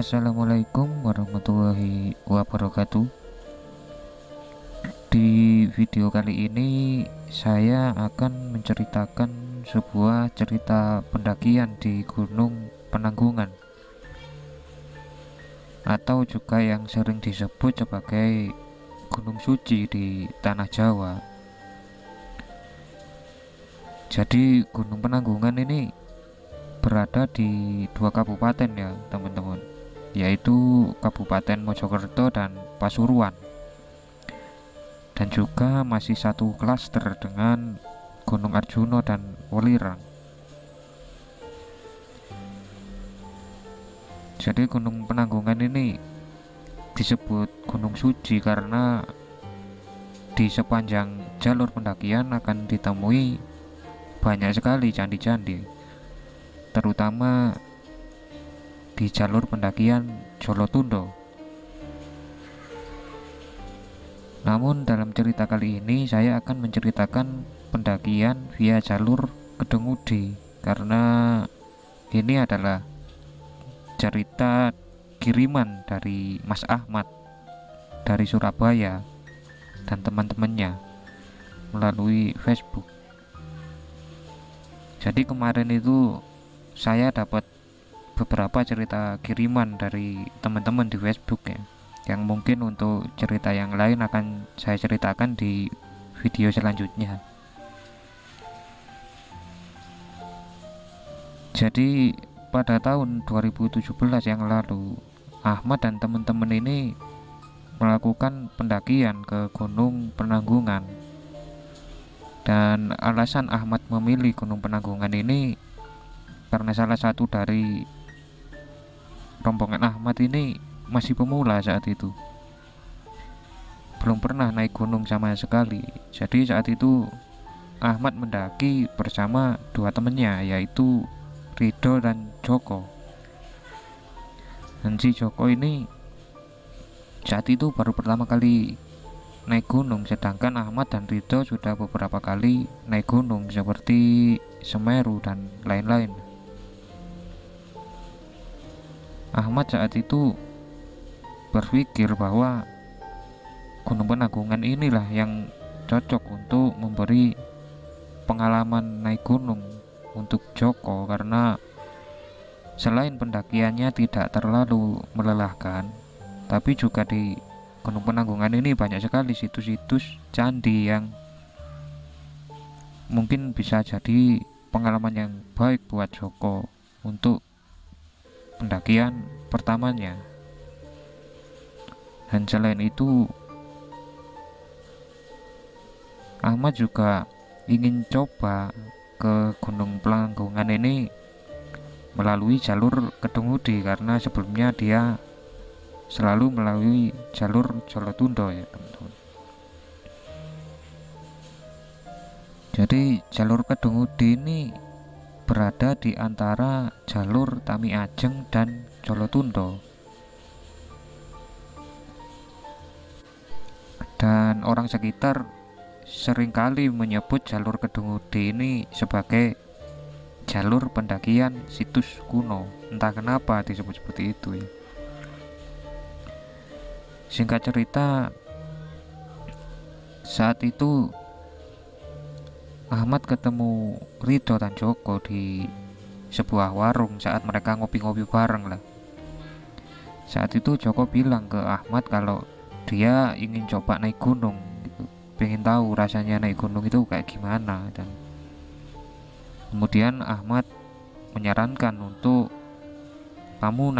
Assalamualaikum warahmatullahi wabarakatuh. Di video kali ini saya akan menceritakan sebuah cerita pendakian di Gunung Penanggungan, atau juga yang sering disebut sebagai Gunung Suci di Tanah Jawa. Jadi Gunung Penanggungan ini berada di dua kabupaten ya teman-teman, yaitu Kabupaten Mojokerto dan Pasuruan, dan juga masih satu klaster dengan Gunung Arjuna dan Welirang. Jadi Gunung Penanggungan ini disebut Gunung Suci karena di sepanjang jalur pendakian akan ditemui banyak sekali candi-candi, terutama di jalur pendakian Jolotundo. Namun dalam cerita kali ini saya akan menceritakan pendakian via jalur Kedungudi, karena ini adalah cerita kiriman dari Mas Ahmad dari Surabaya dan teman-temannya melalui Facebook. Jadi kemarin itu saya dapat beberapa cerita kiriman dari teman-teman di Facebook ya, yang mungkin untuk cerita yang lain akan saya ceritakan di video selanjutnya. Jadi pada tahun 2017 yang lalu, Ahmad dan teman-teman ini melakukan pendakian ke Gunung Penanggungan. Dan alasan Ahmad memilih Gunung Penanggungan ini karena salah satu dari rombongan Ahmad ini masih pemula saat itu, belum pernah naik gunung sama sekali. Jadi saat itu Ahmad mendaki bersama dua temannya, yaitu Rido dan Joko. Dan si Joko ini saat itu baru pertama kali naik gunung, sedangkan Ahmad dan Rido sudah beberapa kali naik gunung seperti Semeru dan lain-lain. Ahmad saat itu berpikir bahwa Gunung Penanggungan inilah yang cocok untuk memberi pengalaman naik gunung untuk Joko, karena selain pendakiannya tidak terlalu melelahkan, tapi juga di Gunung Penanggungan ini banyak sekali situs-situs candi yang mungkin bisa jadi pengalaman yang baik buat Joko untuk pendakian pertamanya. Dan selain itu, Ahmad juga ingin coba ke Gunung Penanggungan ini melalui jalur Kedungudi, karena sebelumnya dia selalu melalui jalur Jolotundo ya teman-teman. Jadi jalur Kedungudi ini berada di antara jalur Tami Ajeng dan Jolotundo, dan orang sekitar seringkali menyebut jalur Kedungudi ini sebagai jalur pendakian situs kuno. Entah kenapa disebut seperti itu ya. Singkat cerita, saat itu Ahmad ketemu Rido dan Joko di sebuah warung saat mereka ngopi-ngopi bareng lah. Saat itu Joko bilang ke Ahmad kalau dia ingin coba naik gunung gitu, pengen tahu rasanya naik gunung itu kayak gimana. Dan kemudian Ahmad menyarankan untuk kamu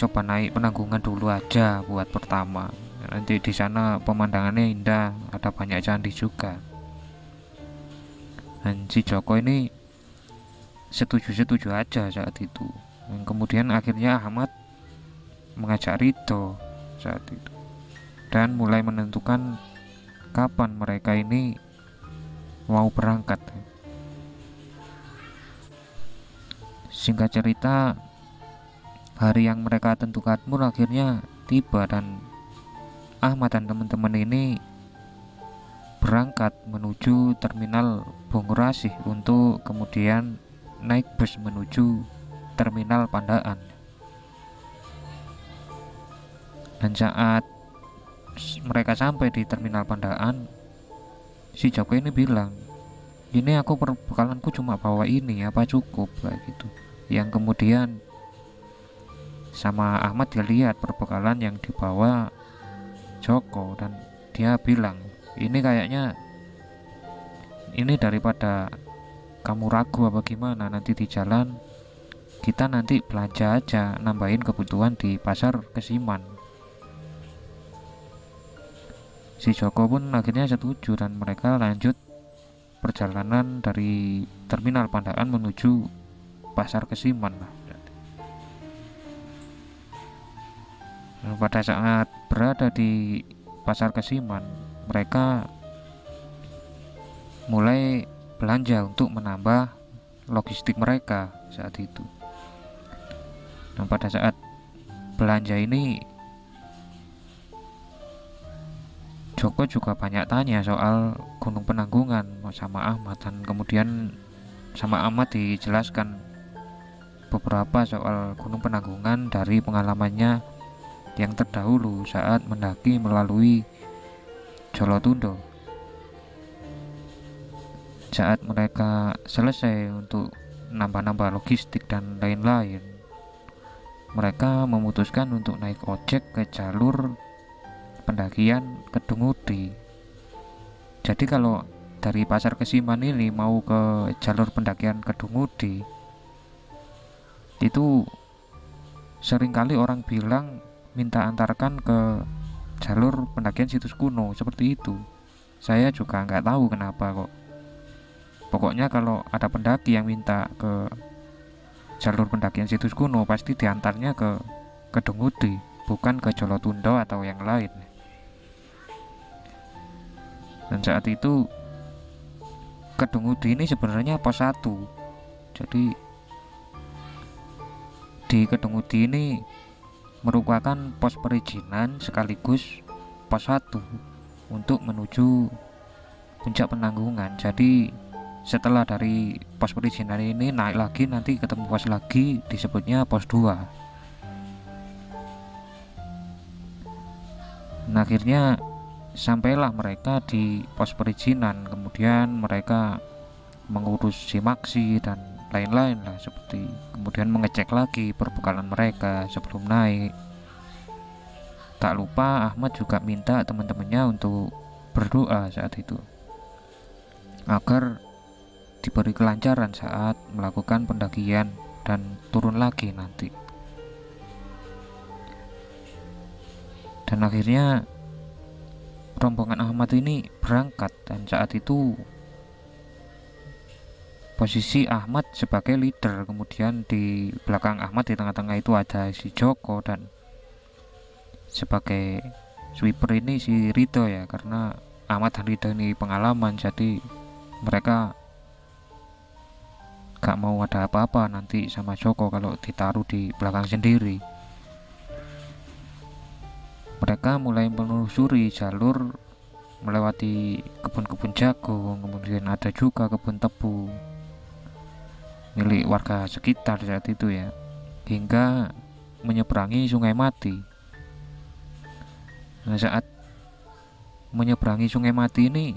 coba naik Penanggungan dulu aja buat pertama. Nanti di sana pemandangannya indah, ada banyak candi juga. Dan si Joko ini setuju aja saat itu. Dan kemudian akhirnya Ahmad mengajak Rido saat itu, dan mulai menentukan kapan mereka ini mau berangkat. Singkat cerita, hari yang mereka tentukan pun akhirnya tiba, dan Ahmad dan teman-teman ini berangkat menuju terminal Bongorasih untuk kemudian naik bus menuju terminal Pandaan. Dan saat mereka sampai di terminal Pandaan, si Joko ini bilang, ini aku perbekalanku cuma bawa ini, apa cukup, kayak gitu. Yang kemudian sama Ahmad dia lihat perbekalan yang dibawa Joko, dan dia bilang, ini kayaknya ini daripada kamu ragu apa gimana, nanti di jalan kita nanti belanja aja, nambahin kebutuhan di pasar Kesiman. Si Joko pun akhirnya setuju dan mereka lanjut perjalanan dari terminal Pandaan menuju pasar Kesiman lah. Nah, pada saat berada di pasar Kesiman, mereka mulai belanja untuk menambah logistik mereka saat itu. Dan pada saat belanja ini, Joko juga banyak tanya soal Gunung Penanggungan sama Ahmad, dan kemudian sama Ahmad dijelaskan beberapa soal Gunung Penanggungan dari pengalamannya yang terdahulu saat mendaki melalui Jolotundo. Saat mereka selesai untuk nambah-nambah logistik dan lain-lain, mereka memutuskan untuk naik ojek ke jalur pendakian Kedung Udi. Jadi kalau dari pasar Kesiman ini mau ke jalur pendakian Kedung Udi, itu seringkali orang bilang minta antarkan ke jalur pendakian situs kuno, seperti itu. Saya juga nggak tahu kenapa kok. Pokoknya kalau ada pendaki yang minta ke jalur pendakian situs kuno, pasti diantarnya ke Kedung Udi, bukan ke Jolotundo atau yang lain. Dan saat itu Kedung Udi ini sebenarnya pos 1. Jadi di Kedung Udi ini merupakan pos perizinan sekaligus pos 1 untuk menuju puncak Penanggungan. Jadi setelah dari pos perizinan ini naik lagi, nanti ketemu pos lagi, disebutnya pos 2. Nah, akhirnya sampailah mereka di pos perizinan, kemudian mereka mengurus simaksi dan lain-lain lah, seperti kemudian mengecek lagi perbekalan mereka sebelum naik. Tak lupa Ahmad juga minta teman-temannya untuk berdoa saat itu agar diberi kelancaran saat melakukan pendakian dan turun lagi nanti. Dan akhirnya rombongan Ahmad ini berangkat, dan saat itu posisi Ahmad sebagai leader, kemudian di belakang Ahmad di tengah-tengah itu ada si Joko, dan sebagai sweeper ini si Rido ya, karena Ahmad dan Rido ini pengalaman, jadi mereka gak mau ada apa-apa nanti sama Joko kalau ditaruh di belakang sendiri. Mereka mulai menelusuri jalur melewati kebun-kebun jagung, kemudian ada juga kebun tebu milik warga sekitar saat itu ya, hingga menyeberangi Sungai Mati. Nah, saat menyeberangi Sungai Mati ini,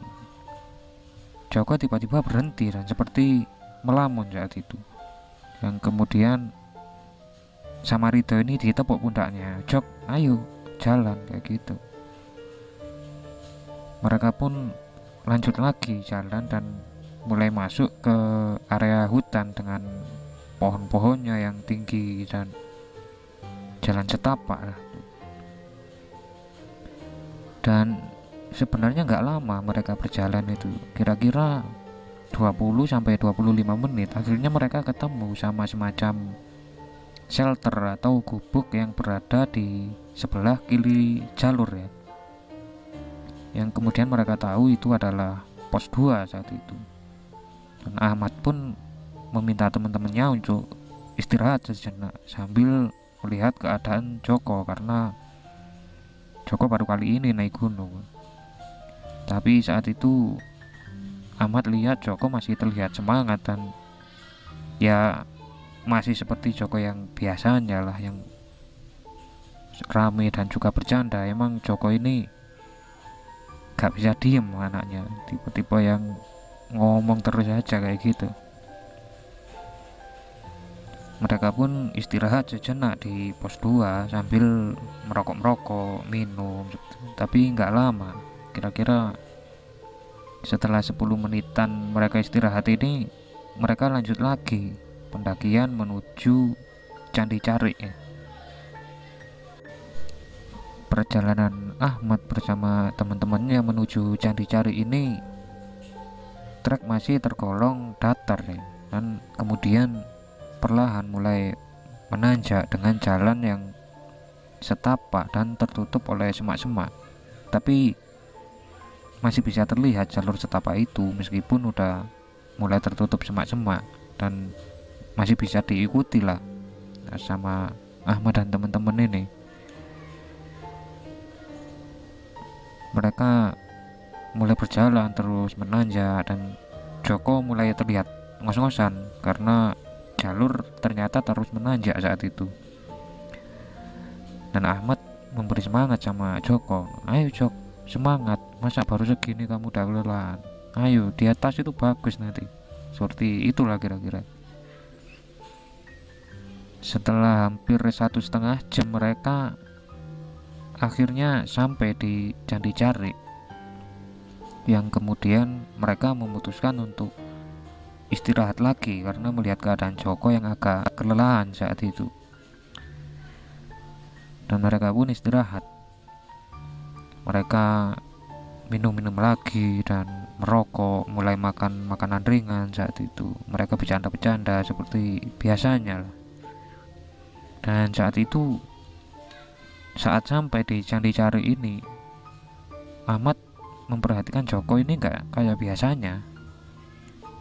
Joko tiba-tiba berhenti dan seperti melamun saat itu, yang kemudian sama Rido ini ditepuk pundaknya, "Jok, ayo jalan," kayak gitu. Mereka pun lanjut lagi jalan dan mulai masuk ke area hutan dengan pohon-pohonnya yang tinggi dan jalan setapak lah. Dan sebenarnya nggak lama mereka berjalan itu, kira-kira 20-25 menit. Akhirnya mereka ketemu sama semacam shelter atau gubuk yang berada di sebelah kiri jalur ya, yang kemudian mereka tahu itu adalah pos 2 saat itu. Dan Ahmad pun meminta teman-temannya untuk istirahat sejenak sambil melihat keadaan Joko, karena Joko baru kali ini naik gunung. Tapi saat itu Ahmad lihat Joko masih terlihat semangat dan ya masih seperti Joko yang biasanya lah, yang rame dan juga bercanda. Emang Joko ini gak bisa diem anaknya, tipe-tipe yang ngomong terus aja kayak gitu. Mereka pun istirahat sejenak di pos 2 sambil merokok-merokok, minum, tapi nggak lama. Kira-kira setelah 10 menitan mereka istirahat ini, mereka lanjut lagi pendakian menuju Candi Carik ya. Perjalanan Ahmad bersama teman-temannya menuju Candi Carik ini trek masih tergolong datar ya, dan kemudian perlahan mulai menanjak dengan jalan yang setapak dan tertutup oleh semak-semak. Tapi masih bisa terlihat jalur setapak itu meskipun udah mulai tertutup semak-semak, dan masih bisa diikuti lah sama Ahmad dan teman-teman ini. Mereka mulai berjalan terus menanjak dan Joko mulai terlihat ngos-ngosan karena jalur ternyata terus menanjak saat itu. Dan Ahmad memberi semangat sama Joko, ayo Jok, semangat, masa baru segini kamu udah kelelahan, ayo di atas itu bagus nanti. Seperti itulah kira-kira. Setelah hampir 1,5 jam mereka akhirnya sampai di Candi Carik, yang kemudian mereka memutuskan untuk istirahat lagi karena melihat keadaan Joko yang agak kelelahan saat itu. Dan mereka pun istirahat. Mereka minum-minum lagi dan merokok, mulai makan makanan ringan saat itu. Mereka bercanda-bercanda seperti biasanya. Dan saat itu, saat sampai di Candi Carik ini, Ahmad memperhatikan Joko ini nggak kayak biasanya.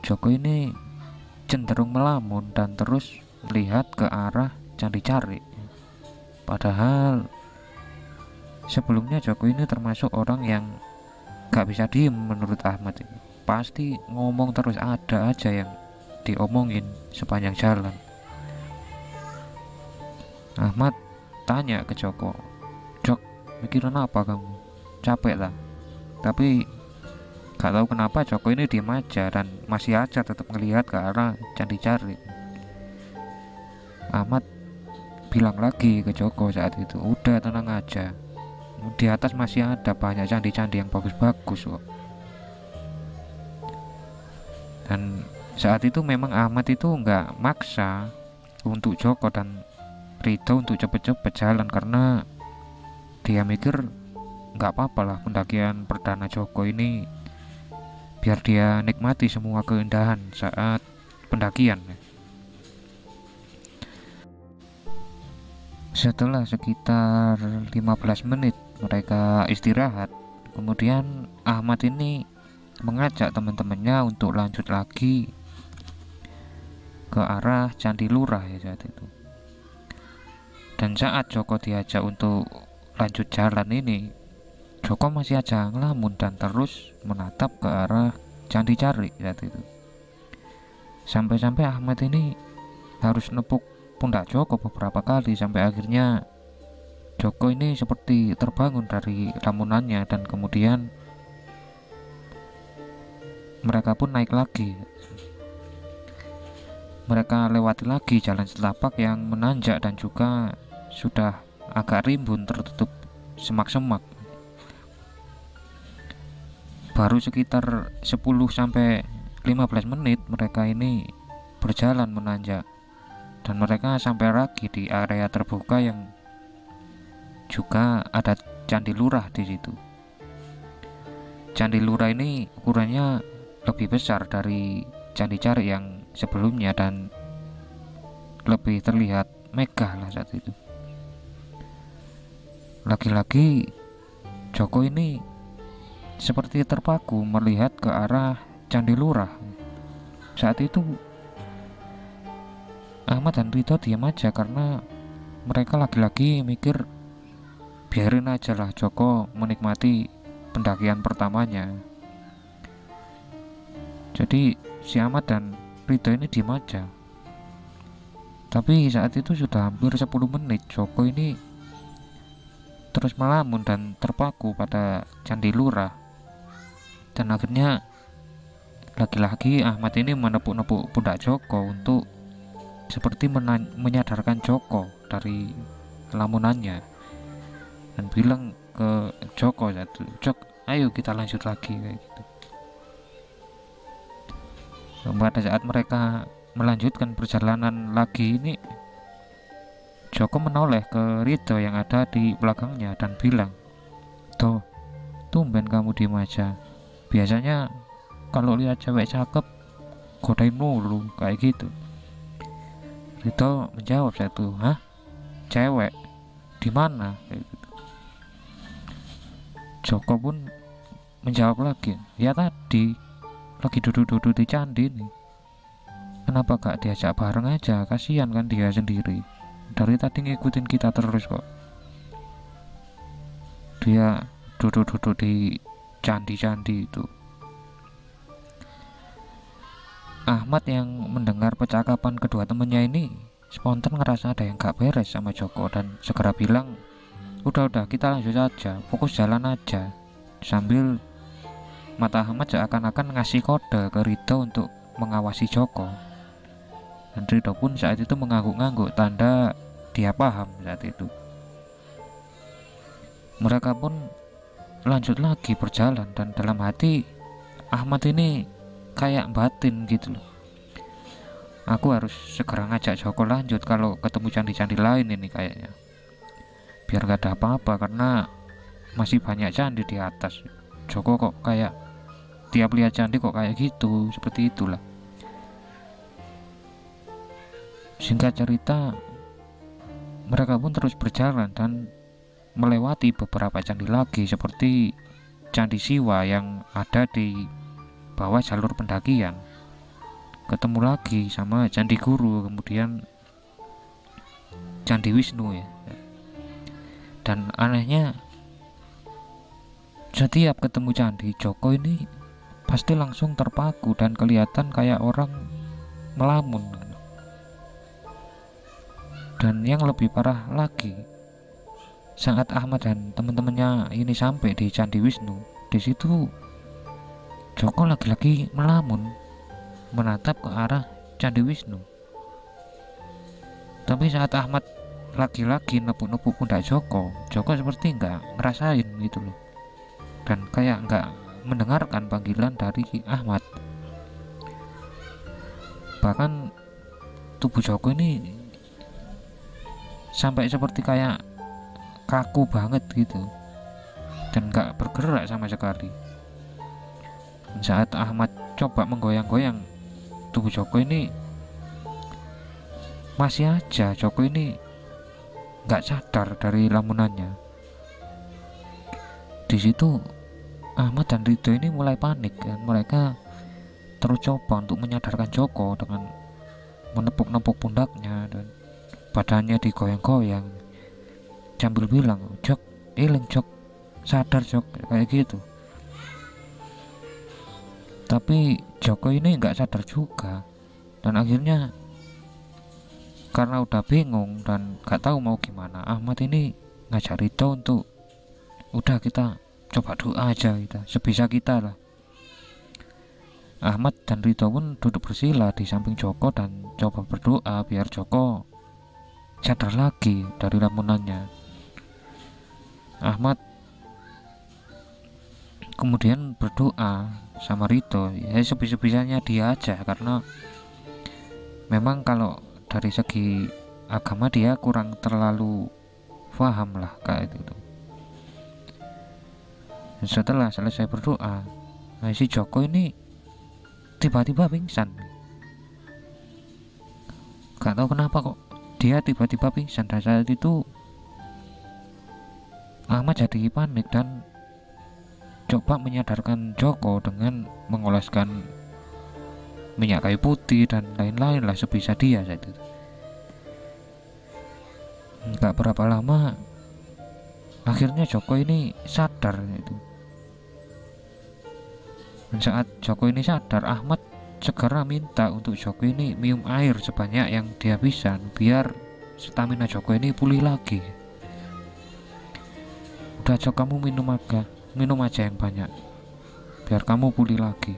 Joko ini cenderung melamun dan terus melihat ke arah Candi Carik. Padahal sebelumnya Joko ini termasuk orang yang gak bisa diem menurut Ahmad ini. Pasti ngomong terus, ada aja yang diomongin sepanjang jalan. Ahmad tanya ke Joko, Jok, mikirin apa kamu? Capek lah. Tapi gak tahu kenapa Joko ini diem aja dan masih aja tetap ngelihat ke arah Candi Carik. Ahmad bilang lagi ke Joko saat itu, udah tenang aja, di atas masih ada banyak candi-candi yang bagus-bagus kok. Dan saat itu memang Ahmad itu nggak maksa untuk Joko dan Rido untuk cepet-cepet jalan, karena dia mikir nggak apa-apa lah pendakian perdana Joko ini, biar dia nikmati semua keindahan saat pendakian. Setelah sekitar 15 menit mereka istirahat, kemudian Ahmad ini mengajak teman-temannya untuk lanjut lagi ke arah Candi Lurah ya saat itu. Dan saat Joko diajak untuk lanjut jalan ini, Joko masih aja ngelamun dan terus menatap ke arah Candi Carik saat itu. Sampai-sampai Ahmad ini harus nepuk pundak Joko beberapa kali sampai akhirnya Joko ini seperti terbangun dari lamunannya, dan kemudian mereka pun naik lagi. Mereka lewati lagi jalan setapak yang menanjak dan juga sudah agak rimbun tertutup semak-semak. Baru sekitar 10-15 menit mereka ini berjalan menanjak, dan mereka sampai lagi di area terbuka yang juga ada Candi Lurah di situ. Candi Lurah ini ukurannya lebih besar dari Candi Carik yang sebelumnya dan lebih terlihat megah lah saat itu. Lagi-lagi Joko ini seperti terpaku melihat ke arah Candi Lurah. Saat itu Ahmad dan Rito diam aja karena mereka lagi-lagi mikir biarin aja lah Joko menikmati pendakian pertamanya. Jadi si Ahmad dan Rito ini diam aja. Tapi saat itu sudah hampir 10 menit Joko ini terus melamun dan terpaku pada Candi Lurah. Dan akhirnya lagi-lagi Ahmad ini menepuk-nepuk pundak Joko untuk seperti menyadarkan Joko dari lamunannya, dan bilang ke Joko, Jok, ayo kita lanjut lagi, kayak gitu. Pada saat mereka melanjutkan perjalanan lagi ini, Joko menoleh ke Rido yang ada di belakangnya dan bilang, "Tuh, tumben kamu diem aja. Biasanya kalau lihat cewek cakep godain mulu," kayak gitu. Rido menjawab satu, "Hah? Cewek? Di mana?" Kayak gitu. Joko pun menjawab lagi, "Ya tadi, lagi duduk-duduk di candi nih. Kenapa gak diajak bareng aja? Kasihan kan dia sendiri. Dari tadi ngikutin kita terus kok. Dia duduk-duduk di candi-candi itu." Ahmad yang mendengar percakapan kedua temannya ini spontan ngerasa ada yang gak beres sama Joko dan segera bilang, udah kita lanjut aja, fokus jalan aja, sambil mata Ahmad seakan-akan ngasih kode ke Rido untuk mengawasi Joko. Dan Rido pun saat itu mengangguk-angguk tanda dia paham saat itu. Mereka pun lanjut lagi berjalan, dan dalam hati Ahmad ini kayak batin gitu loh. Aku harus segera ngajak Joko lanjut kalau ketemu candi-candi lain ini kayaknya, biar gak ada apa-apa, karena masih banyak candi di atas. Joko kok kayak tiap lihat candi kok kayak gitu, seperti itulah. Singkat cerita, mereka pun terus berjalan dan melewati beberapa candi lagi, seperti Candi Siwa yang ada di bawah jalur pendakian. Ketemu lagi sama Candi Guru, kemudian Candi Wisnu ya. Dan anehnya, setiap ketemu candi, Joko ini pasti langsung terpaku dan kelihatan kayak orang melamun. Dan yang lebih parah lagi, saat Ahmad dan teman-temannya ini sampai di Candi Wisnu, di situ Joko lagi-lagi melamun menatap ke arah Candi Wisnu. Tapi saat Ahmad lagi-lagi nepuk-nepuk pundak Joko seperti nggak ngerasain gitu loh, dan kayak nggak mendengarkan panggilan dari Ahmad. Bahkan tubuh Joko ini sampai seperti kayak kaku banget gitu, dan nggak bergerak sama sekali. Dan saat Ahmad coba menggoyang-goyang tubuh Joko ini, masih aja Joko ini nggak sadar dari lamunannya. Di situ Ahmad dan Rido ini mulai panik, dan mereka terus coba untuk menyadarkan Joko dengan menepuk-nepuk pundaknya dan badannya digoyang-goyang sambil bilang, "Jok, iling Jok, sadar Jok," kayak gitu. Tapi Joko ini nggak sadar juga, dan akhirnya karena udah bingung dan gak tahu mau gimana, Ahmad ini ngajak Rido untuk udah kita coba doa aja, kita sebisa kita lah. Ahmad dan Rido pun duduk bersila di samping Joko dan coba berdoa biar Joko sadar lagi dari lamunannya. Ahmad kemudian berdoa sama Rido, ya sebisa-bisanya dia aja, karena memang kalau dari segi agama dia kurang terlalu paham lah kayak gitu. Dan setelah selesai berdoa, si Joko ini tiba-tiba pingsan. Gak tahu kenapa kok dia tiba-tiba pingsan, dan saat itu Ahmad jadi panik dan coba menyadarkan Joko dengan mengoleskan minyak kayu putih dan lain-lain lah sebisa dia saat itu. Gak berapa lama akhirnya Joko ini sadar itu. Dan saat Joko ini sadar, Ahmad segera minta untuk Joko ini minum air sebanyak yang dia bisa biar stamina Joko ini pulih lagi. Udah Jok, kamu minum aja yang banyak biar kamu pulih lagi.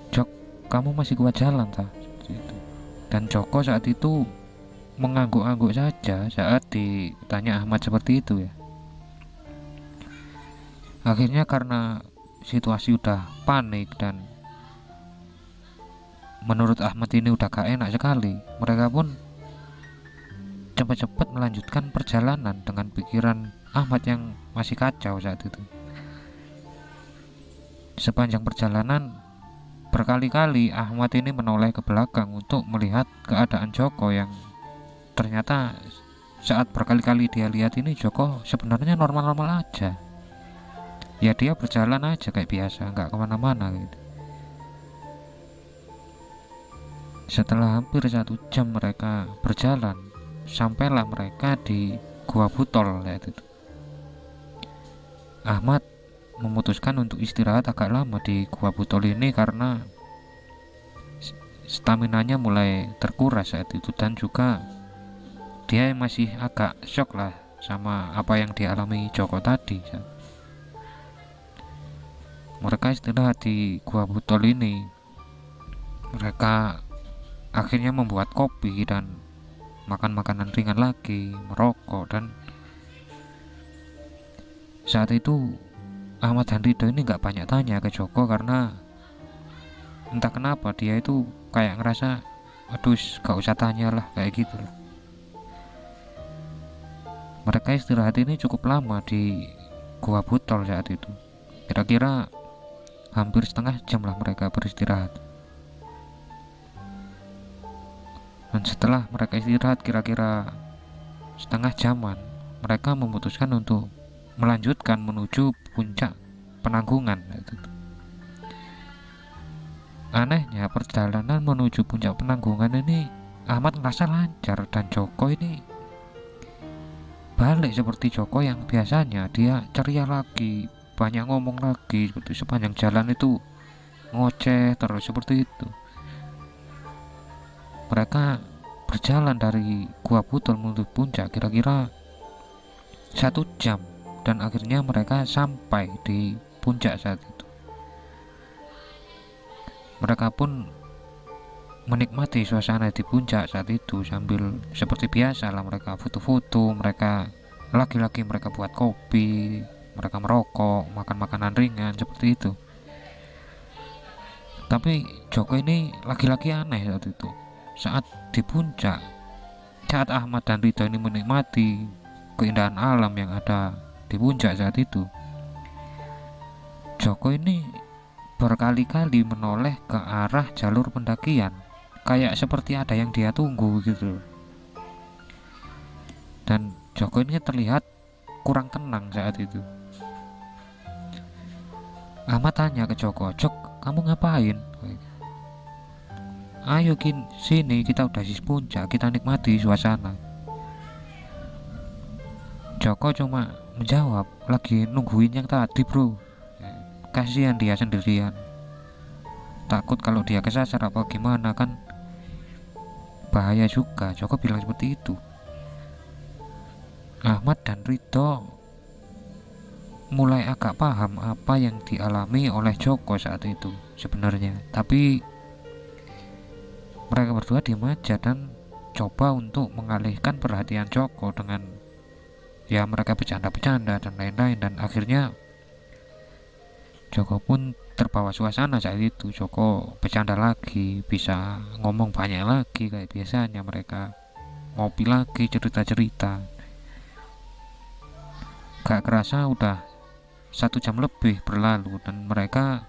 Jok, kamu masih kuat jalan tak? Seperti itu. Dan Joko saat itu mengangguk-angguk saja saat ditanya Ahmad seperti itu ya. Akhirnya karena situasi udah panik dan menurut Ahmad ini udah gak enak sekali, mereka pun cepat-cepat melanjutkan perjalanan dengan pikiran Ahmad yang masih kacau saat itu. Sepanjang perjalanan berkali-kali Ahmad ini menoleh ke belakang untuk melihat keadaan Joko yang ternyata saat berkali-kali dia lihat ini Joko sebenarnya normal-normal aja. Ya dia berjalan aja kayak biasa, nggak kemana-mana gitu. Setelah hampir 1 jam mereka berjalan, sampailah mereka di Gua Butol saat itu. Ahmad memutuskan untuk istirahat agak lama di Gua Butol ini karena staminanya mulai terkuras saat itu, dan juga dia masih agak shock lah sama apa yang dialami Joko tadi. Mereka istirahat di Gua Butol ini. Mereka akhirnya membuat kopi dan makan makanan ringan lagi, merokok, dan saat itu Ahmad dan Ridho ini nggak banyak tanya ke Joko karena entah kenapa dia itu kayak ngerasa aduh gak usah tanya lah kayak gitu lah. Mereka istirahat ini cukup lama di Gua Butol saat itu, kira-kira hampir setengah jam lah mereka beristirahat. Dan setelah mereka istirahat kira-kira setengah jaman, mereka memutuskan untuk melanjutkan menuju puncak Penanggungan. Anehnya perjalanan menuju puncak Penanggungan ini Ahmad ngerasa lancar, dan Joko ini balik seperti Joko yang biasanya dia ceria lagi, banyak ngomong lagi, seperti sepanjang jalan itu ngoceh terus seperti itu. Mereka berjalan dari Gua Butol menuju puncak kira-kira 1 jam, dan akhirnya mereka sampai di puncak saat itu. Mereka pun menikmati suasana di puncak saat itu sambil seperti biasa lah mereka foto-foto, mereka lagi-lagi mereka buat kopi, mereka merokok, makan makanan ringan seperti itu. Tapi Joko ini lagi-lagi aneh saat itu. Saat di puncak, saat Ahmad dan Ridho ini menikmati keindahan alam yang ada di puncak saat itu, Joko ini berkali-kali menoleh ke arah jalur pendakian, kayak seperti ada yang dia tunggu gitu. Dan Joko ini terlihat kurang tenang saat itu. Ahmad tanya ke Joko, "Jok, kamu ngapain?" "Ayo sini, kita udah di puncak, kita nikmati suasana." Joko cuma menjawab, "Lagi nungguin yang tadi bro, kasihan dia sendirian, takut kalau dia kesasar apa gimana kan bahaya juga." Joko bilang seperti itu. Ahmad dan Ridho mulai agak paham apa yang dialami oleh Joko saat itu sebenarnya, tapi mereka berdua diam aja dan coba untuk mengalihkan perhatian Joko dengan ya mereka bercanda-bercanda dan lain-lain. Dan akhirnya Joko pun terbawa suasana saat itu. Joko bercanda lagi, bisa ngomong banyak lagi kayak biasanya, mereka ngopi lagi, cerita-cerita. Gak kerasa udah 1 jam lebih berlalu dan mereka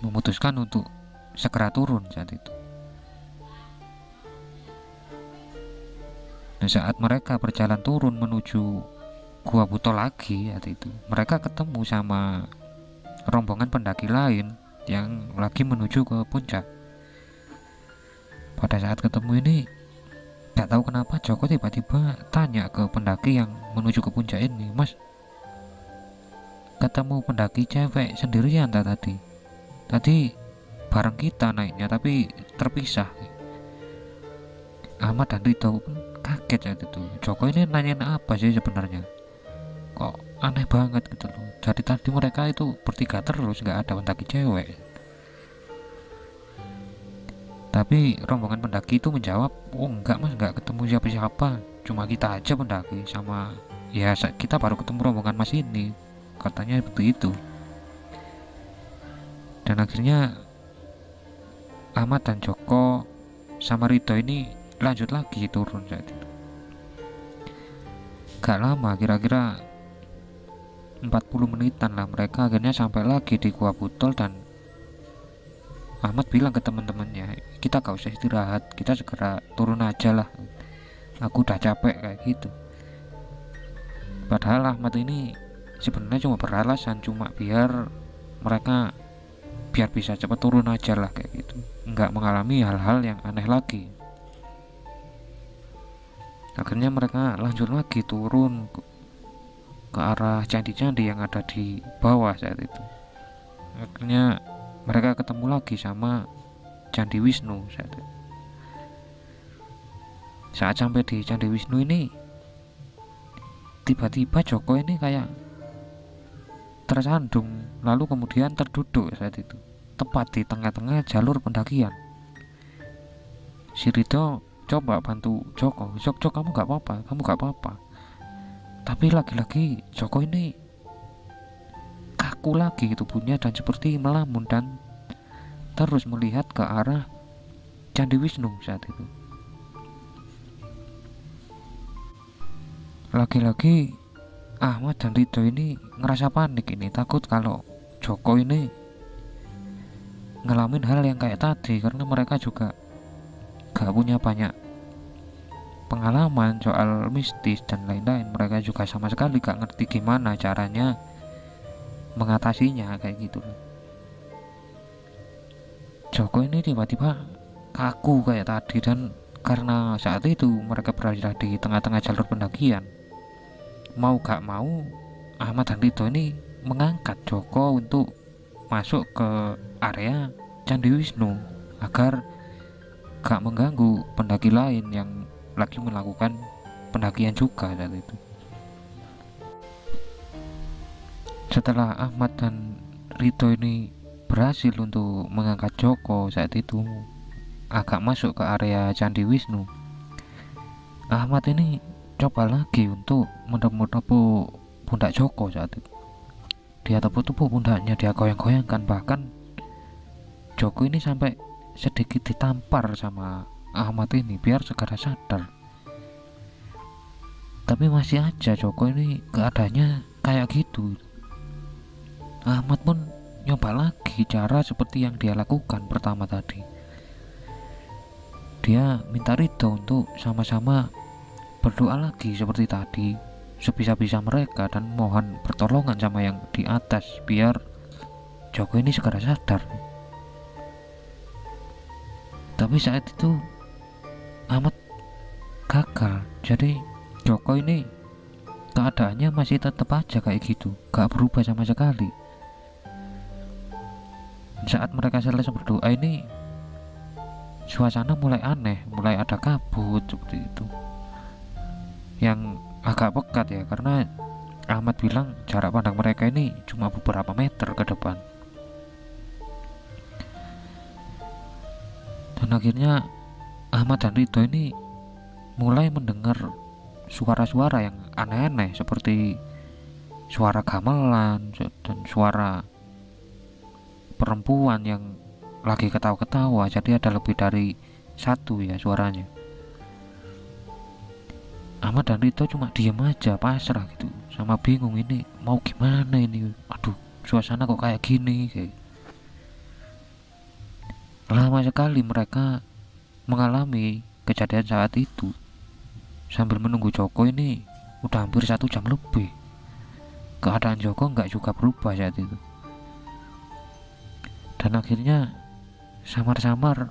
memutuskan untuk segera turun saat itu. Dan saat mereka berjalan turun menuju Gua Butol lagi saat itu, mereka ketemu sama rombongan pendaki lain yang lagi menuju ke puncak. Pada saat ketemu ini, gak tahu kenapa Joko tiba-tiba tanya ke pendaki yang menuju ke puncak ini, "Mas, ketemu pendaki cewek sendirian tak tadi? Tadi bareng kita naiknya tapi terpisah." Ahmad dan Ridho pun kaget saat itu. Joko ini nanyain apa sih sebenarnya? kok aneh banget gitu loh. Dari tadi mereka itu bertiga terus, nggak ada pendaki cewek. Tapi rombongan pendaki itu menjawab, oh enggak mas, nggak ketemu siapa-siapa, cuma kita aja pendaki, sama ya kita baru ketemu rombongan mas ini, katanya seperti itu. Dan akhirnya Ahmad dan Joko sama Rito ini lanjut lagi turun saat itu. Gak lama, kira-kira 40 menitan lah, mereka akhirnya sampai lagi di Gua Butol. Dan Ahmad bilang ke teman-temannya, kita gak usah istirahat, kita segera turun aja lah, aku udah capek kayak gitu. Padahal Ahmad ini sebenarnya cuma beralasan, cuma biar mereka biar bisa cepat turun aja lah kayak gitu, nggak mengalami hal-hal yang aneh lagi. Akhirnya mereka lanjut lagi turun ke arah candi-candi yang ada di bawah saat itu. Akhirnya mereka ketemu lagi sama Candi Wisnu saat itu. Saat sampai di Candi Wisnu ini, tiba-tiba Joko ini kayak tersandung, lalu kemudian terduduk saat itu, tepat di tengah-tengah jalur pendakian. Si Rito coba bantu Joko, Jok, kamu gak apa-apa, kamu gak apa-apa. Tapi lagi-lagi Joko ini kaku lagi tubuhnya dan seperti melamun dan terus melihat ke arah Candi Wisnu saat itu. Lagi-lagi Ahmad dan Rito ini ngerasa panik, ini takut kalau Joko ini ngalamin hal yang kayak tadi, karena mereka juga gak punya banyak pengalaman soal mistis dan lain-lain. Mereka juga sama sekali gak ngerti gimana caranya mengatasinya kayak gitu. Joko ini tiba-tiba kaku kayak tadi, dan karena saat itu mereka berada di tengah-tengah jalur pendakian, mau gak mau Ahmad dan Rito ini mengangkat Joko untuk masuk ke area Candi Wisnu agar gak mengganggu pendaki lain yang lagi melakukan pendakian juga saat itu. Setelah Ahmad dan Rito ini berhasil untuk mengangkat Joko saat itu agak masuk ke area Candi Wisnu, Ahmad ini coba lagi untuk menepuk pundak Joko saat itu. Dia tepuk-tepuk pundaknya, dia goyang-goyangkan, bahkan Joko ini sampai sedikit ditampar sama Ahmad ini biar segera sadar. Tapi masih aja Joko ini keadaannya kayak gitu. Ahmad pun nyoba lagi cara seperti yang dia lakukan pertama tadi. Dia minta Rito untuk sama-sama berdoa lagi seperti tadi, sebisa-bisa mereka, dan mohon pertolongan sama yang di atas biar Joko ini segera sadar. Tapi saat itu Ahmad gagal, jadi Joko ini keadaannya masih tetap aja kayak gitu, gak berubah sama sekali. Saat mereka selesai berdoa ini, suasana mulai aneh, mulai ada kabut seperti itu yang agak pekat ya, karena Ahmad bilang jarak pandang mereka ini cuma beberapa meter ke depan. Dan akhirnya Ahmad dan Rito ini mulai mendengar suara-suara yang aneh-aneh seperti suara gamelan dan suara perempuan yang lagi ketawa-ketawa. Jadi ada lebih dari satu ya suaranya. Ahmad dan Rito cuma diam aja, pasrah gitu, sama bingung ini mau gimana ini. Aduh, suasana kok kayak gini kayak. Lama sekali mereka mengalami kejadian saat itu sambil menunggu Joko ini udah hampir 1 jam lebih. Keadaan Joko nggak juga berubah saat itu. Dan akhirnya samar-samar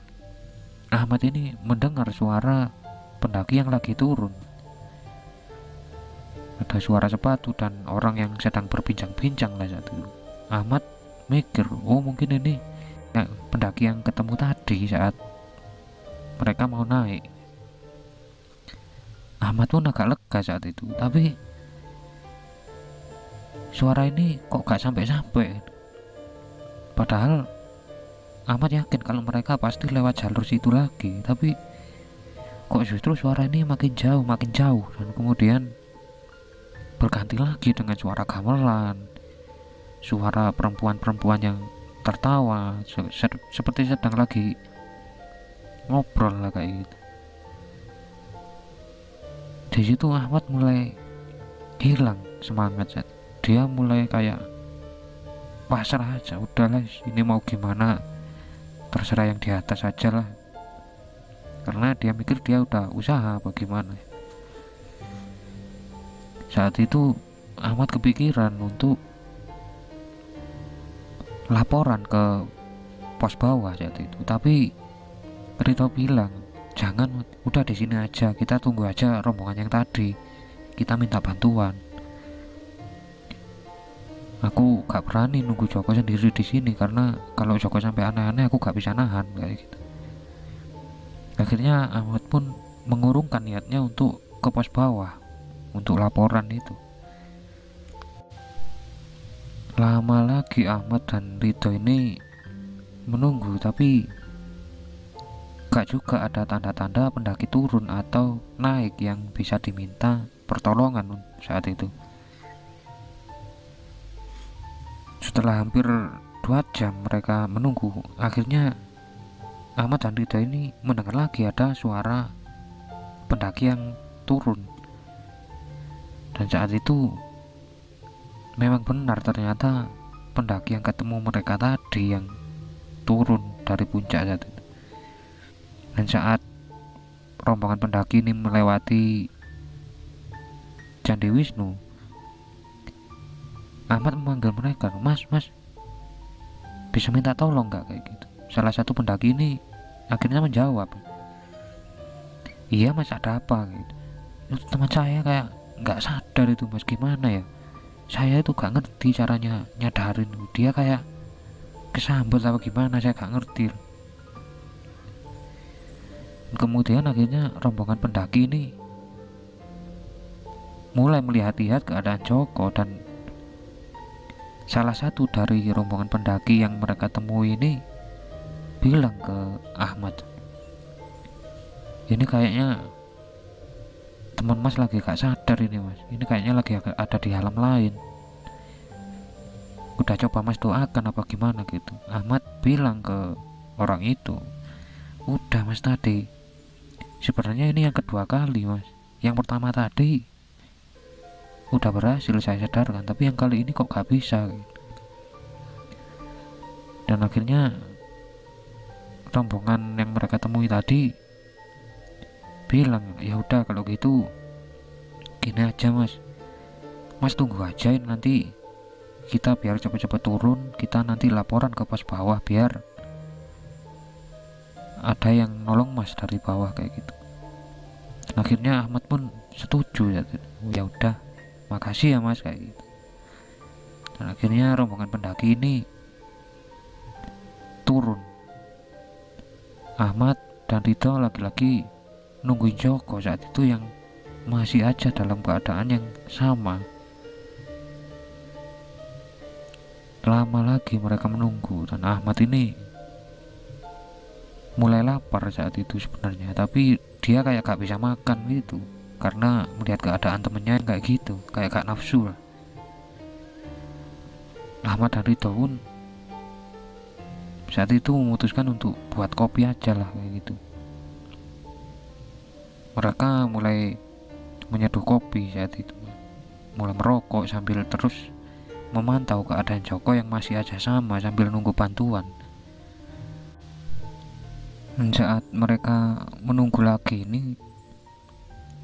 Ahmad ini mendengar suara pendaki yang lagi turun. Ada suara sepatu dan orang yang sedang berbincang-bincang lah saat itu. Ahmad mikir, oh mungkin ini ya, pendaki yang ketemu tadi saat mereka mau naik. Ahmad pun agak lega saat itu, tapi suara ini kok gak sampai-sampai. Padahal Ahmad yakin kalau mereka pasti lewat jalur situ lagi, tapi kok justru suara ini makin jauh, dan kemudian berganti lagi dengan suara gamelan, suara perempuan-perempuan yang tertawa seperti sedang lagi ngobrol lah kayak gitu. Di situ Ahmad mulai hilang semangat. Dia mulai kayak pasrah aja, udahlah ini mau gimana terserah yang di atas aja lah, karena dia mikir dia udah usaha bagaimana. Saat itu Ahmad kepikiran untuk laporan ke pos bawah saat itu, tapi Rito bilang jangan, udah di sini aja, kita tunggu aja rombongan yang tadi, kita minta bantuan. Aku gak berani nunggu Joko sendiri di sini, karena kalau Joko sampai aneh-aneh aku gak bisa nahan kayak gitu. Akhirnya Ahmad pun mengurungkan niatnya untuk ke pos bawah untuk laporan itu. Lama lagi Ahmad dan Rito ini menunggu, tapi gak juga ada tanda-tanda pendaki turun atau naik yang bisa diminta pertolongan saat itu. Setelah hampir 2 jam mereka menunggu, akhirnya Ahmad dan Rida ini mendengar lagi ada suara pendaki yang turun. Dan saat itu memang benar, ternyata pendaki yang ketemu mereka tadi yang turun dari puncak saat itu. Dan saat rombongan pendaki ini melewati Candi Wisnu, Ahmad memanggil mereka, mas, bisa minta tolong gak kayak gitu. Salah satu pendaki ini akhirnya menjawab, iya mas, ada apa gitu. Itu teman saya kayak nggak sadar itu mas, gimana ya, saya itu gak ngerti caranya nyadarin, dia kayak kesambet apa gimana, saya gak ngerti. Kemudian akhirnya rombongan pendaki ini mulai melihat-lihat keadaan Joko, dan salah satu dari rombongan pendaki yang mereka temui ini bilang ke Ahmad, ini kayaknya teman mas lagi gak sadar ini mas, ini kayaknya lagi ada di alam lain, udah coba mas doakan apa gimana gitu. Ahmad bilang ke orang itu, udah mas, tadi sebenarnya ini yang kedua kali mas, yang pertama tadi udah berhasil saya sadarkan, tapi yang kali ini kok gak bisa gitu. Dan akhirnya rombongan yang mereka temui tadi bilang, ya udah kalau gitu gini aja mas, tunggu aja nanti kita biar cepet-cepet turun, kita nanti laporan ke pos bawah biar ada yang nolong mas dari bawah kayak gitu. Dan akhirnya Ahmad pun setuju ya udah, makasih ya mas kayak gitu. Dan akhirnya rombongan pendaki ini turun. Ahmad dan Rito lagi-lagi nungguin Joko saat itu yang masih aja dalam keadaan yang sama. Lama lagi mereka menunggu, dan Ahmad ini mulai lapar saat itu sebenarnya, tapi dia kayak gak bisa makan gitu karena melihat keadaan temennya kayak gitu, kayak gak nafsu lah. Ahmad dan Rito pun saat itu memutuskan untuk buat kopi aja lah kayak gitu. Mereka mulai menyeduh kopi saat itu, mulai merokok sambil terus memantau keadaan Joko yang masih aja sama sambil nunggu bantuan. Dan saat mereka menunggu lagi ini,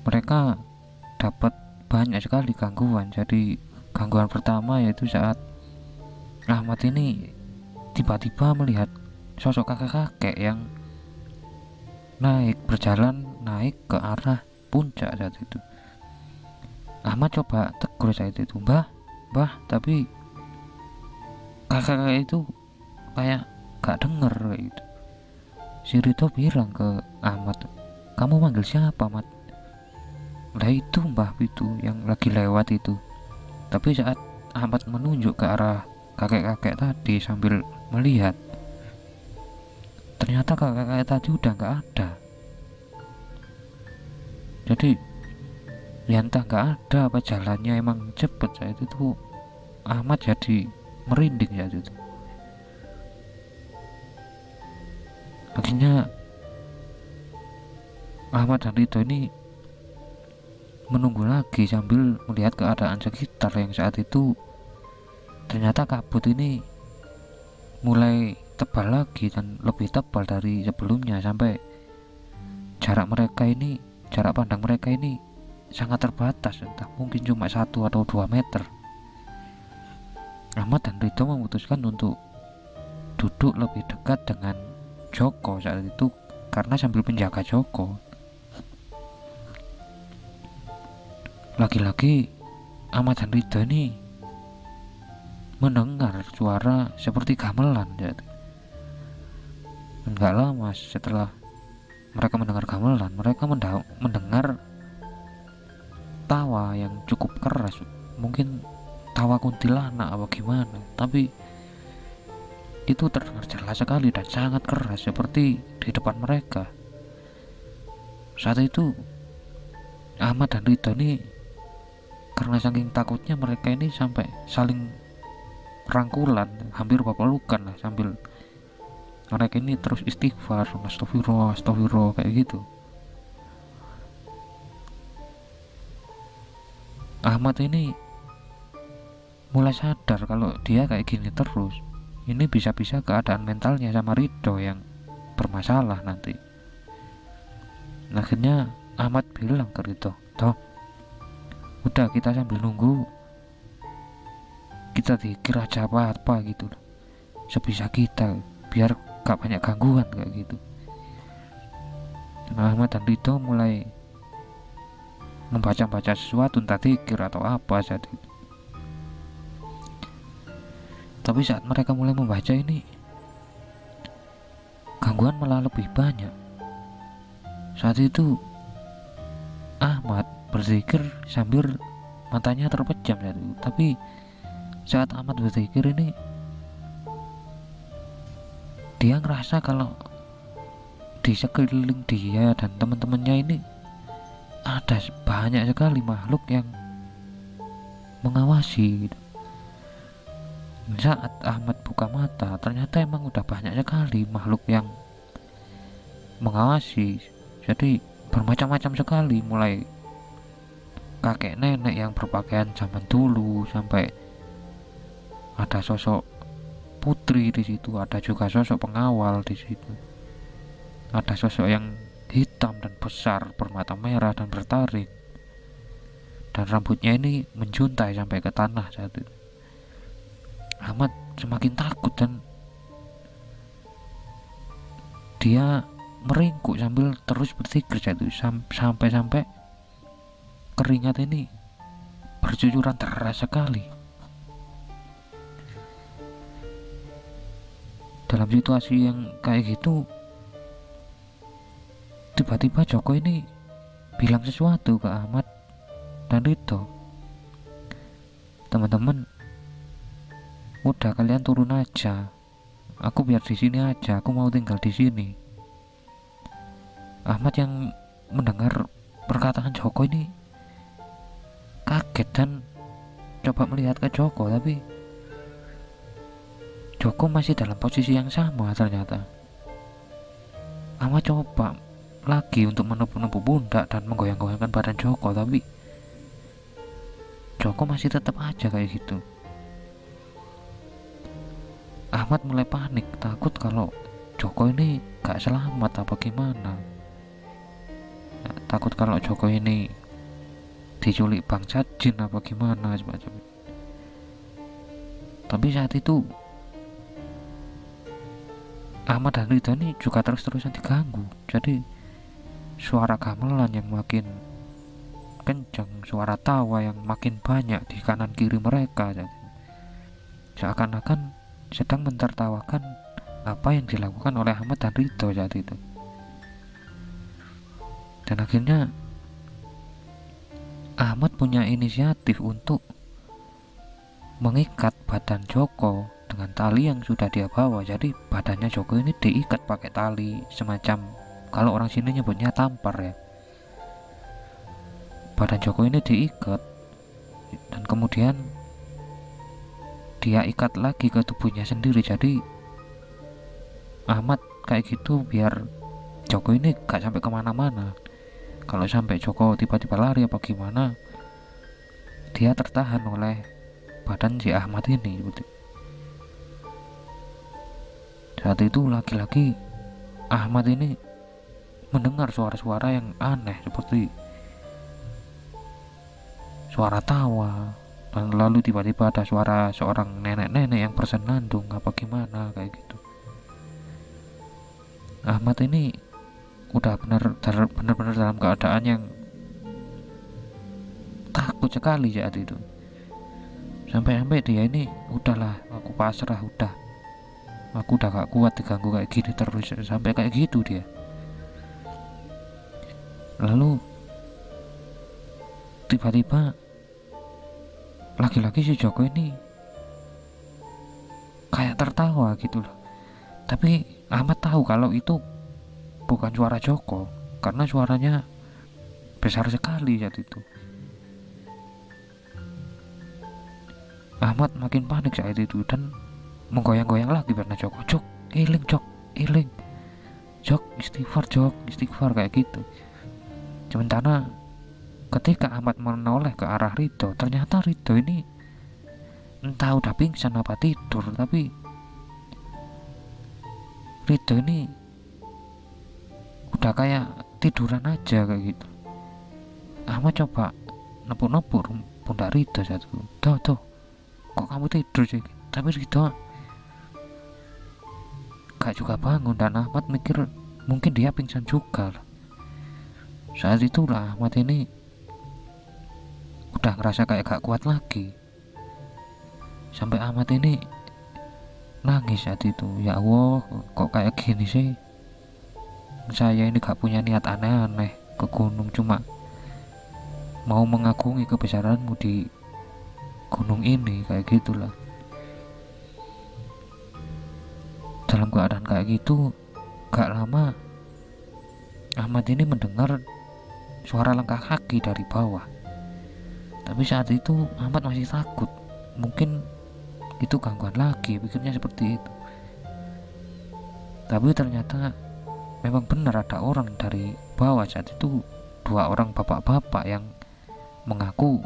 mereka dapat banyak sekali gangguan. Jadi gangguan pertama yaitu saat Ahmad ini tiba-tiba melihat sosok kakek-kakek yang berjalan naik ke arah puncak saat itu. Ahmad coba tegur saat itu, mbah, tapi kakek-kakek itu kayak gak denger kayak gitu. Si Rito bilang ke Ahmad, kamu manggil siapa Mat? Lah itu mbah itu yang lagi lewat itu. Tapi saat Ahmad menunjuk ke arah kakek-kakek tadi sambil melihat, ternyata kakek-kakek tadi udah nggak ada. Jadi ya entah nggak ada apa jalannya emang cepet. Saat itu Ahmad jadi merinding saat itu. Akhirnya Ahmad dan Ridho ini menunggu lagi sambil melihat keadaan sekitar yang saat itu ternyata kabut ini mulai tebal lagi dan lebih tebal dari sebelumnya, sampai jarak pandang mereka ini sangat terbatas, entah mungkin cuma 1 atau 2 meter. Ahmad dan Ridho memutuskan untuk duduk lebih dekat dengan Joko saat itu karena sambil menjaga Joko. Lagi-lagi Ahmad dan Ridho ini mendengar suara seperti gamelan. Enggak lama setelah mereka mendengar gamelan, mereka mendengar tawa yang cukup keras, mungkin tawa kuntilanak apa gimana, tapi itu terdengar jelas sekali dan sangat keras seperti di depan mereka. Saat itu Ahmad dan Ridho ini karena saking takutnya mereka ini sampai saling rangkulan, hampir pelukan lah, sambil mereka ini terus istighfar, astagfirullah, astagfirullah kayak gitu. Ahmad ini mulai sadar kalau dia kayak gini terus, ini bisa-bisa keadaan mentalnya sama Ridho yang bermasalah nanti. Akhirnya Ahmad bilang ke Ridho, "Toh, udah kita sambil nunggu, kita dikir aja apa-apa gitu, sebisa kita, biar gak banyak gangguan kayak gitu." Nah, Ahmad dan Ridho mulai membaca-baca sesuatu, entah dikir atau apa saat itu. Tapi saat mereka mulai membaca ini, gangguan malah lebih banyak. Saat itu Ahmad berzikir sambil matanya terpejam saat itu. Tapi saat Ahmad berzikir ini, dia ngerasa kalau di sekeliling dia dan teman-temannya ini ada banyak sekali makhluk yang mengawasi gitu. Saat Ahmad buka mata, ternyata emang udah banyak sekali makhluk yang mengawasi. Jadi bermacam-macam sekali, mulai kakek nenek yang berpakaian zaman dulu, sampai ada sosok putri di situ, ada juga sosok pengawal di situ, ada sosok yang hitam dan besar, bermata merah dan bertaring, dan rambutnya ini menjuntai sampai ke tanah saat itu. Ahmad semakin takut dan dia meringkuk sambil terus berzikir saat itu, sampai keringat ini bercucuran deras sekali. Dalam situasi yang kayak gitu, tiba-tiba Joko ini bilang sesuatu ke Ahmad dan Ridho, "Teman-teman, udah kalian turun aja, aku biar di sini aja, aku mau tinggal di sini." Ahmad yang mendengar perkataan Joko ini kaget dan coba melihat ke Joko, tapi Joko masih dalam posisi yang sama. Ternyata Ahmad coba lagi untuk menepuk-nepuk pundak dan menggoyang-goyangkan badan Joko, tapi Joko masih tetap aja kayak gitu. Ahmad mulai panik, takut kalau Joko ini gak selamat apa gimana. Takut kalau Joko ini diculik bangsa jin apa gimana semacam. Tapi saat itu Ahmad dan Ridho ini juga terus-terusan diganggu. Jadi suara gamelan yang makin kencang, suara tawa yang makin banyak di kanan kiri mereka, seakan-akan sedang mentertawakan apa yang dilakukan oleh Ahmad dan Ridho saat itu. Dan akhirnya Ahmad punya inisiatif untuk mengikat badan Joko dengan tali yang sudah dia bawa. Jadi badannya Joko ini diikat pakai tali, semacam kalau orang sini nyebutnya tampar ya. Badan Joko ini diikat dan kemudian dia ikat lagi ke tubuhnya sendiri. Jadi Ahmad kayak gitu biar Joko ini gak sampai kemana-mana. Kalau sampai Joko tiba-tiba lari apa gimana, dia tertahan oleh badan si Ahmad ini. Saat itu lagi-lagi Ahmad ini mendengar suara-suara yang aneh, seperti suara tawa, dan lalu tiba-tiba ada suara seorang nenek-nenek yang bersenandung apa gimana kayak gitu. Ahmad ini udah benar-benar dalam keadaan yang takut sekali saat itu. Sampai-sampai dia ini udahlah, aku pasrah, aku udah gak kuat diganggu kayak gini terus, sampai kayak gitu dia. Lalu tiba-tiba lagi-lagi si Joko ini kayak tertawa gitu loh. Tapi Ahmad tahu kalau itu bukan suara Joko, karena suaranya besar sekali saat itu. Ahmad makin panik saat itu dan menggoyang-goyang lagi badan Joko. Jok, iling, Jok, iling, Jok, istighfar kayak gitu. Sementara ketika Ahmad menoleh ke arah Ridho, ternyata Ridho ini entah udah pingsan apa tidur, tapi Ridho ini udah kayak tiduran aja kayak gitu. Ahmad coba nepuk-nepuk pundak Ridho satu. Tuh, kok kamu tidur sih? Tapi Ridho gak juga bangun, dan Ahmad mikir mungkin dia pingsan juga. Saat itulah Ahmad ini udah ngerasa kayak gak kuat lagi. Sampai Ahmad ini nangis saat itu. Ya Allah, kok kayak gini sih? Saya ini gak punya niat aneh-aneh ke gunung, cuma mau mengagumi kebesaranmu di gunung ini, kayak gitulah. Dalam keadaan kayak gitu, gak lama Ahmad ini mendengar suara langkah kaki dari bawah. Tapi saat itu Ahmad masih takut, mungkin itu gangguan lagi, pikirnya seperti itu. Tapi ternyata memang benar ada orang dari bawah. Saat itu 2 orang bapak-bapak yang mengaku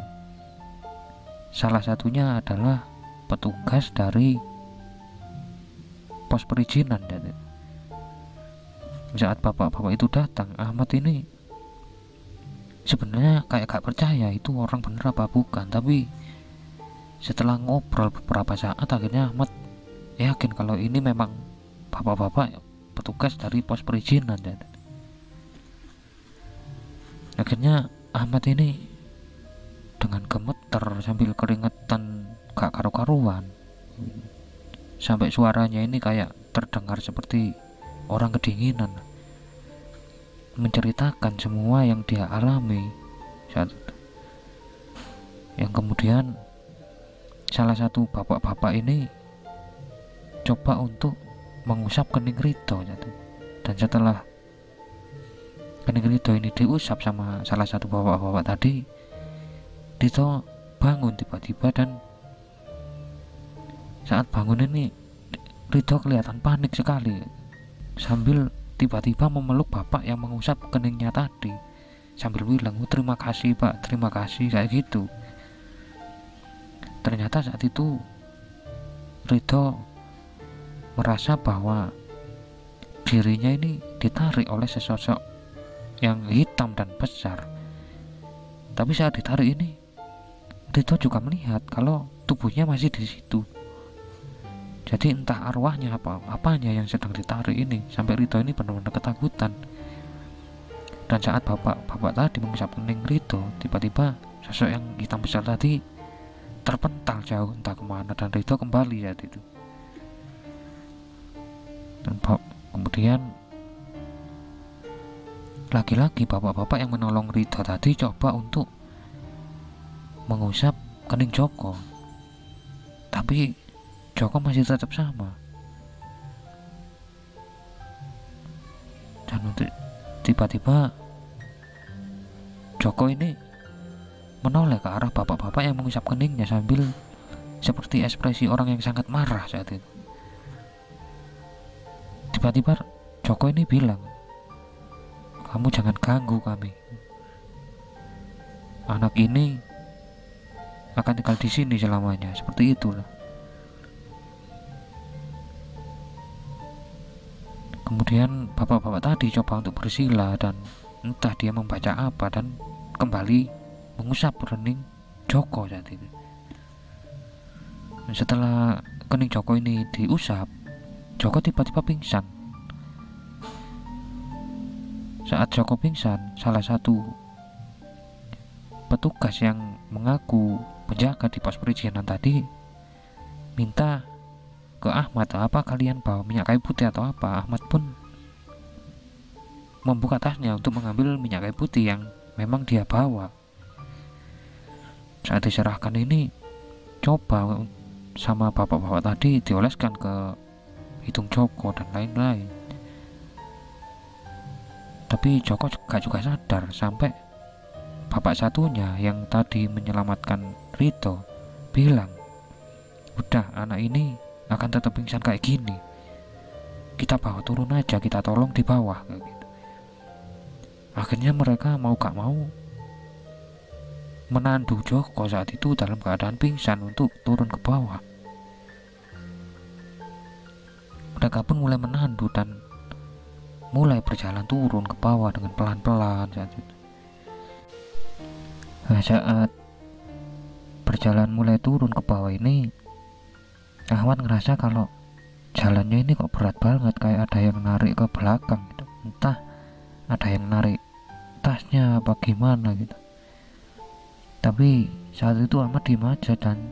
salah satunya adalah petugas dari pos perizinan. Saat bapak-bapak itu datang, Ahmad ini sebenarnya kayak gak percaya itu orang bener apa bukan. Tapi setelah ngobrol beberapa saat, akhirnya Ahmad yakin kalau ini memang bapak-bapak petugas dari pos perizinan. Akhirnya Ahmad ini dengan gemeter sambil keringetan gak karu-karuan, sampai suaranya ini kayak terdengar seperti orang kedinginan, menceritakan semua yang dia alami saat itu. Yang kemudian salah satu bapak-bapak ini coba untuk mengusap kening Ridho. Dan setelah kening Ridho ini diusap sama salah satu bapak-bapak tadi, Ridho bangun tiba-tiba. Dan saat bangun ini Ridho kelihatan panik sekali, sambil tiba-tiba memeluk bapak yang mengusap keningnya tadi, sambil bilang, terima kasih Pak, terima kasih, kayak gitu. Ternyata saat itu Ridho merasa bahwa dirinya ini ditarik oleh sesosok yang hitam dan besar. Tapi saat ditarik ini, Ridho juga melihat kalau tubuhnya masih di situ. Jadi entah arwahnya apanya yang sedang ditarik ini, sampai Ridho ini benar-benar ketakutan. Dan saat bapak tadi mengusap kening Ridho, tiba-tiba sosok yang hitam besar tadi terpental jauh entah kemana, dan Ridho kembali saat itu. Dan kemudian lagi-lagi bapak-bapak yang menolong Ridho tadi coba untuk mengusap kening Joko. Tapi Joko masih tetap sama. Dan untuk tiba-tiba Joko ini menoleh ke arah bapak-bapak yang mengusap keningnya sambil seperti ekspresi orang yang sangat marah saat itu. Tiba-tiba Joko ini bilang, kamu jangan ganggu kami. Anak ini akan tinggal di sini selamanya, seperti itulah. Kemudian bapak-bapak tadi coba untuk bersila dan entah dia membaca apa dan kembali mengusap kening Joko saat itu. Setelah kening Joko ini diusap, Joko tiba-tiba pingsan. Saat Joko pingsan, salah satu petugas yang mengaku penjaga di pos perizinan tadi minta ke Ahmad, apa kalian bawa minyak kayu putih atau apa. Ahmad pun membuka tasnya untuk mengambil minyak kayu putih yang memang dia bawa. Saat diserahkan ini, coba sama bapak-bapak tadi dioleskan ke hidung Joko dan lain-lain. Tapi Joko juga sadar sampai bapak satunya yang tadi menyelamatkan Rito bilang, udah, anak ini akan tetap pingsan kayak gini, kita bawa turun aja, kita tolong di bawah kayak gitu. Akhirnya mereka mau gak mau menandu Joko saat itu dalam keadaan pingsan untuk turun ke bawah. Mereka pun mulai menandu dan mulai berjalan turun ke bawah dengan pelan-pelan saat itu. Nah, saat berjalan mulai turun ke bawah ini, Ahmad ngerasa kalau jalannya ini kok berat banget, kayak ada yang narik ke belakang gitu. Entah ada yang narik tasnya apa gimana gitu. Tapi saat itu Ahmad diem aja dan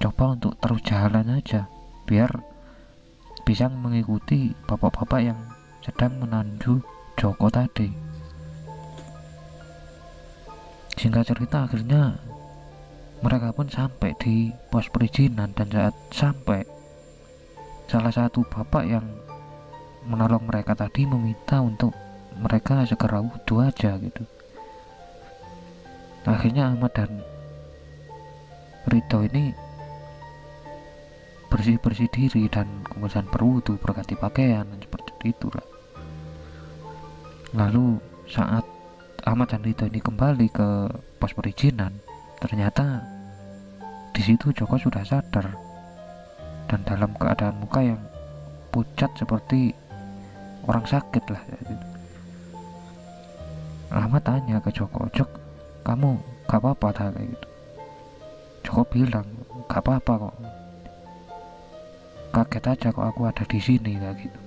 coba untuk terus jalan aja biar bisa mengikuti bapak-bapak yang sedang menandu Joko tadi. Singkat cerita, akhirnya mereka pun sampai di pos perizinan, dan saat sampai, salah satu bapak yang menolong mereka tadi meminta untuk mereka segera wudhu aja gitu. Akhirnya Ahmad dan Rito ini bersih-bersih diri dan kemudian berwudu, berganti pakaian, dan seperti itulah. Lalu saat Ahmad dan Rito ini kembali ke pos perizinan, ternyata di situ Joko sudah sadar dan dalam keadaan muka yang pucat seperti orang sakit lah. Ahmad tanya ke Joko, Jok, kamu gak apa-apa tak kayak gitu? Joko bilang, gak apa-apa kok, kaget aja kok aku ada di sini kayak gitu.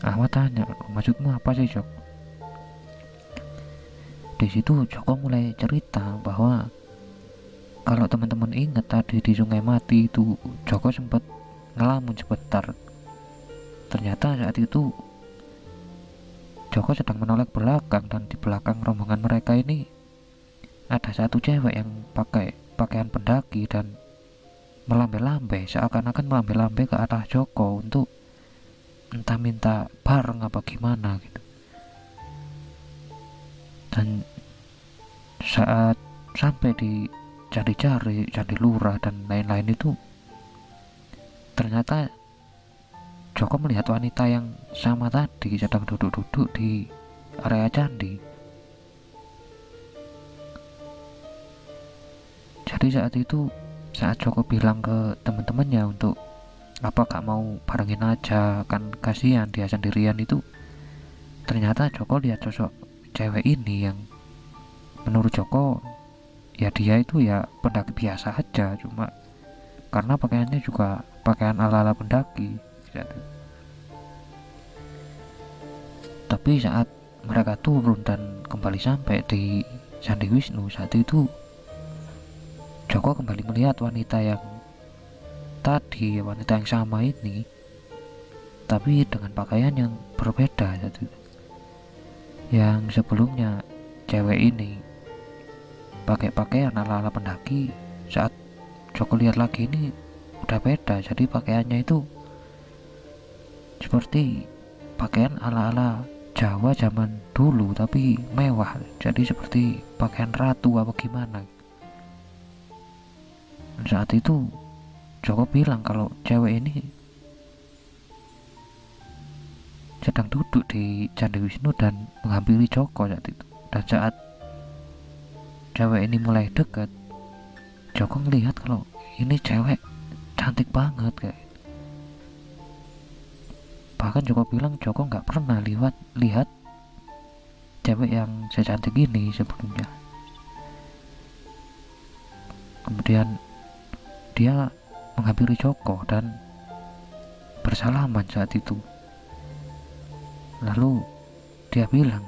Ahmad tanya, maksudmu apa sih Jok? Di situ Joko mulai cerita bahwa kalau teman-teman ingat tadi di Sungai Mati itu Joko sempat ngelamun sebentar. Ternyata saat itu Joko sedang menoleh belakang, dan di belakang rombongan mereka ini ada satu cewek yang pakai pakaian pendaki dan melambai-lambai, seakan-akan melambai-lambai ke arah Joko untuk entah minta bareng apa gimana gitu. Dan saat sampai di cari-cari Candi Lurah dan lain-lain itu, ternyata Joko melihat wanita yang sama tadi sedang duduk-duduk di area candi. Jadi saat itu, saat Joko bilang ke teman-temannya untuk apa gak mau barengin aja, kan kasihan dia sendirian itu, ternyata Joko lihat sosok cewek ini yang menurut Joko ya dia itu ya pendaki biasa aja, cuma karena pakaiannya juga pakaian ala-ala pendaki. Tapi saat mereka turun dan kembali sampai di Candi Wisnu, saat itu Joko kembali melihat wanita yang tadi, wanita yang sama ini, tapi dengan pakaian yang berbeda. Yang sebelumnya cewek ini pakai pakaian ala-ala pendaki, saat Joko lihat lagi ini udah beda. Jadi pakaiannya itu seperti pakaian ala-ala Jawa zaman dulu tapi mewah. Jadi seperti pakaian ratu apa gimana. Dan saat itu Joko bilang kalau cewek ini sedang duduk di Candi Wisnu dan menghampiri Joko saat itu. Dan saat cewek ini mulai dekat, Joko ngelihat kalau ini cewek cantik banget kayak. Bahkan Joko bilang Joko nggak pernah lihat cewek yang secantik ini sebelumnya. Kemudian dia menghampiri Joko dan bersalaman saat itu. Lalu dia bilang,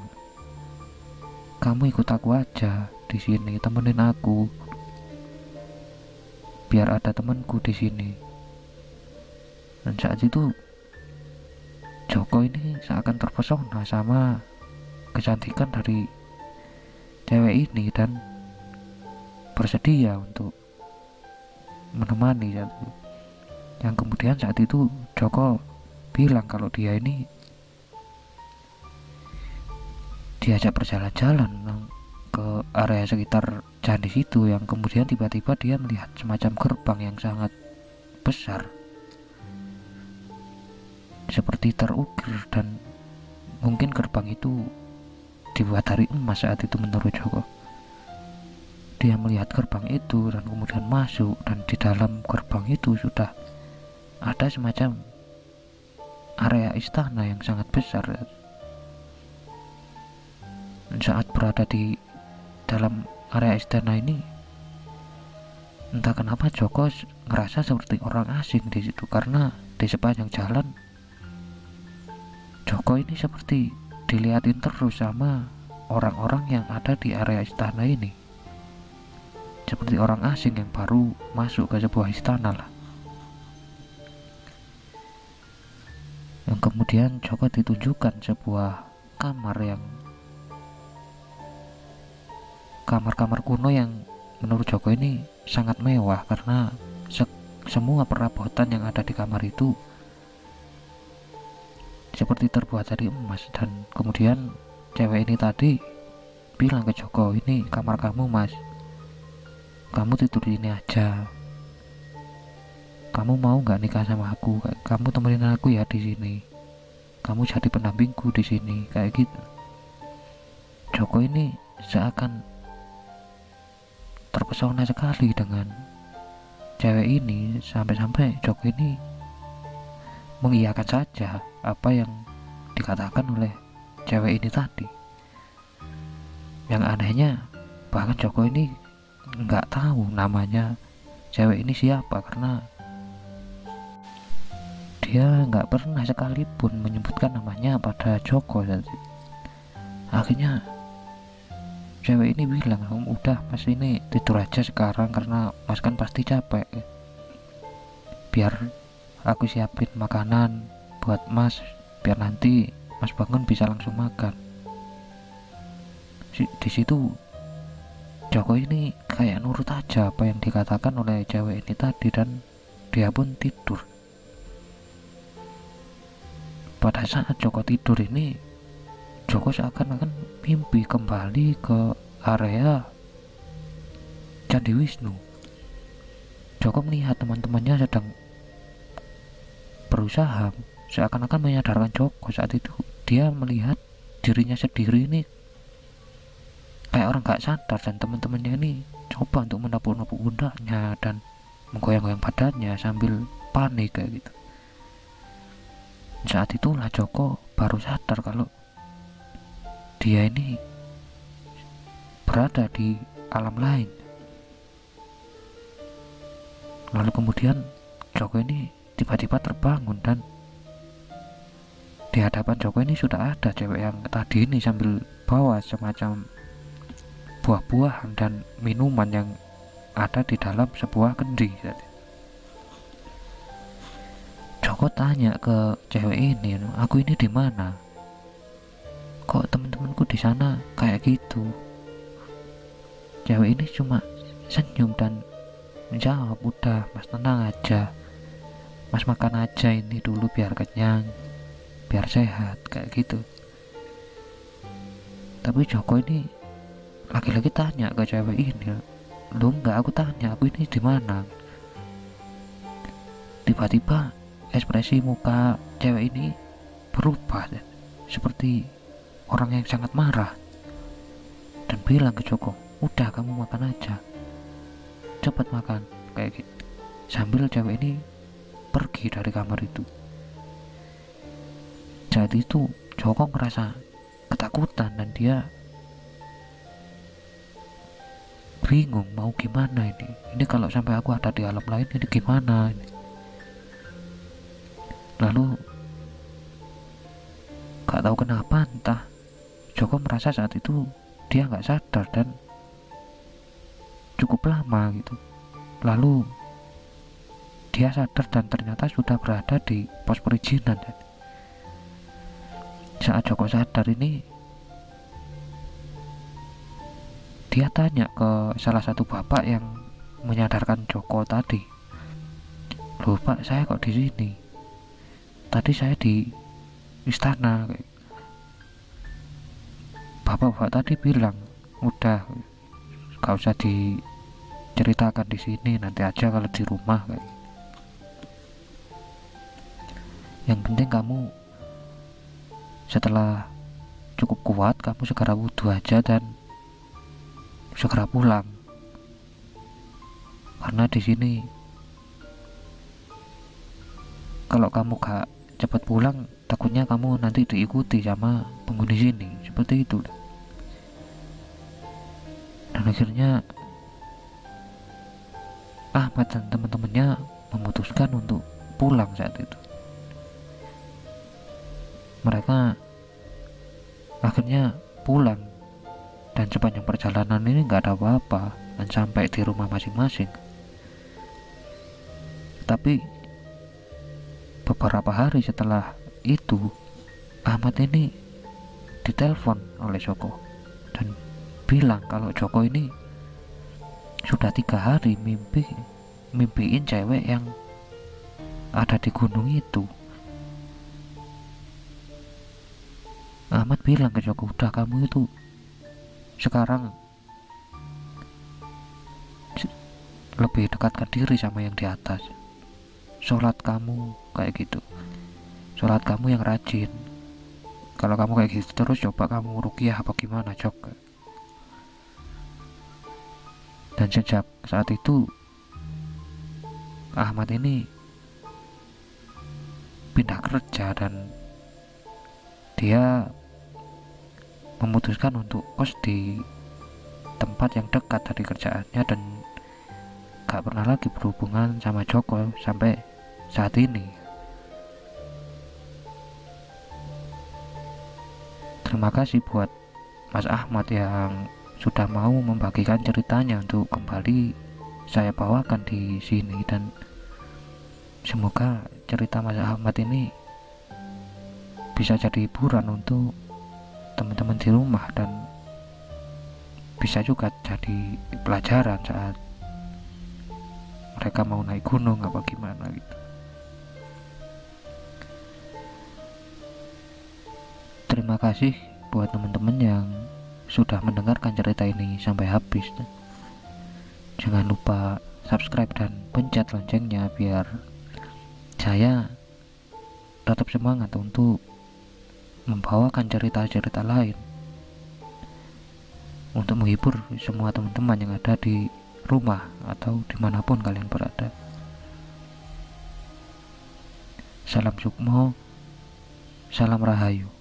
kamu ikut aku aja di sini, temenin aku, biar ada temanku di sini. Dan saat itu Joko ini seakan terpesona sama kecantikan dari cewek ini dan bersedia untuk menemani saat itu. Yang kemudian saat itu Joko bilang kalau dia ini diajak berjalan-jalan ke area sekitar candi situ, yang kemudian tiba-tiba dia melihat semacam gerbang yang sangat besar seperti terukir, dan mungkin gerbang itu dibuat dari emas saat itu menurut Joko. Dia melihat gerbang itu dan kemudian masuk, dan di dalam gerbang itu sudah ada semacam area istana yang sangat besar. Dan saat berada di dalam area istana ini, entah kenapa Joko ngerasa seperti orang asing di situ, karena di sepanjang jalan Joko ini seperti dilihatin terus sama orang-orang yang ada di area istana ini, seperti orang asing yang baru masuk ke sebuah istana lah. Yang kemudian Joko ditunjukkan sebuah kamar kuno yang menurut Joko ini sangat mewah, karena semua perabotan yang ada di kamar itu seperti terbuat dari emas. Dan kemudian cewek ini tadi bilang ke Joko, ini kamar kamu mas, kamu tidur di sini aja, kamu mau nggak nikah sama aku, kamu temenin aku ya di sini, kamu jadi pendampingku di sini, kayak gitu. Joko ini seakan terpesona sekali dengan cewek ini, sampai-sampai Joko ini mengiyakan saja apa yang dikatakan oleh cewek ini tadi. Yang anehnya, bahkan Joko ini nggak tahu namanya cewek ini siapa, karena dia nggak pernah sekalipun menyebutkan namanya pada Joko. Akhirnya cewek ini bilang, udah mas, ini tidur aja sekarang karena mas kan pasti capek, biar aku siapin makanan buat mas, biar nanti mas bangun bisa langsung makan. Di situ Joko ini kayak nurut aja apa yang dikatakan oleh cewek ini tadi, dan dia pun tidur. Pada saat Joko tidur ini, Joko seakan-akan mimpi kembali ke area Candi Wisnu. Joko melihat teman-temannya sedang berusaha seakan-akan menyadarkan Joko. Saat itu dia melihat dirinya sendiri ini kayak orang gak sadar, dan teman-temannya ini coba untuk menepuk-nepuk pundaknya dan menggoyang-goyang badannya sambil panik kayak gitu. Saat itulah Joko baru sadar kalau dia ini berada di alam lain. Lalu kemudian Joko ini tiba-tiba terbangun, dan di hadapan Joko ini sudah ada cewek yang tadi ini sambil bawa semacam buah-buahan dan minuman yang ada di dalam sebuah kendi. Joko tanya ke cewek ini, aku ini di mana? Kok teman-temanku di sana kayak gitu? Cewek ini cuma senyum dan Menjawab, udah mas tenang aja, mas makan aja ini dulu biar kenyang, biar sehat, kayak gitu. Tapi Joko ini lagi-lagi tanya ke cewek ini, lu enggak, aku tanya aku ini di mana. Tiba-tiba ekspresi muka cewek ini berubah seperti orang yang sangat marah, dan bilang ke Joko, udah kamu makan aja, cepat makan, kayak gitu. Sambil cewek ini pergi dari kamar itu. Saat itu Joko ngerasa ketakutan dan dia bingung mau gimana ini. Ini kalau sampai aku ada di alam lain ini gimana ini. Lalu gak tahu kenapa, entah Joko merasa saat itu dia nggak sadar dan cukup lama gitu. Lalu dia sadar dan ternyata sudah berada di pos perizinan. Saat Joko sadar ini, dia tanya ke salah satu bapak yang menyadarkan Joko tadi, loh pak, saya kok di sini? Tadi saya di istana. Bapak-bapak tadi bilang, udah gak usah diceritakan di sini, nanti aja kalau di rumah. Yang penting kamu setelah cukup kuat, kamu segera wudhu aja dan segera pulang, karena di sini kalau kamu gak cepat pulang, takutnya kamu nanti diikuti sama penghuni sini, seperti itu. Dan akhirnya Ahmad dan teman-temannya memutuskan untuk pulang saat itu. Mereka akhirnya pulang, dan sepanjang perjalanan ini nggak ada apa-apa dan sampai di rumah masing-masing. Tapi beberapa hari setelah itu, Ahmad ini ditelepon oleh Joko dan bilang kalau Joko ini sudah 3 hari mimpiin cewek yang ada di gunung itu. Ahmad bilang ke Joko, udah kamu itu sekarang lebih dekatkan diri sama yang di atas, sholat kamu kayak gitu, sholat kamu yang rajin. Kalau kamu kayak gitu terus, coba kamu ruqyah apa gimana, Jok. Dan sejak saat itu Ahmad ini pindah kerja dan dia memutuskan untuk kos di tempat yang dekat dari kerjaannya dan gak pernah lagi berhubungan sama Joko sampai saat ini. Terima kasih buat Mas Ahmad yang sudah mau membagikan ceritanya untuk kembali saya bawakan di sini, dan semoga cerita Mas Ahmad ini bisa jadi hiburan untuk teman-teman di rumah dan bisa juga jadi pelajaran saat mereka mau naik gunung apa gimana gitu. Terima kasih buat teman-teman yang sudah mendengarkan cerita ini sampai habis. Jangan lupa subscribe dan pencet loncengnya biar saya tetap semangat untuk membawakan cerita-cerita lain untuk menghibur semua teman-teman yang ada di rumah atau dimanapun kalian berada. Salam Sukmo, salam Rahayu.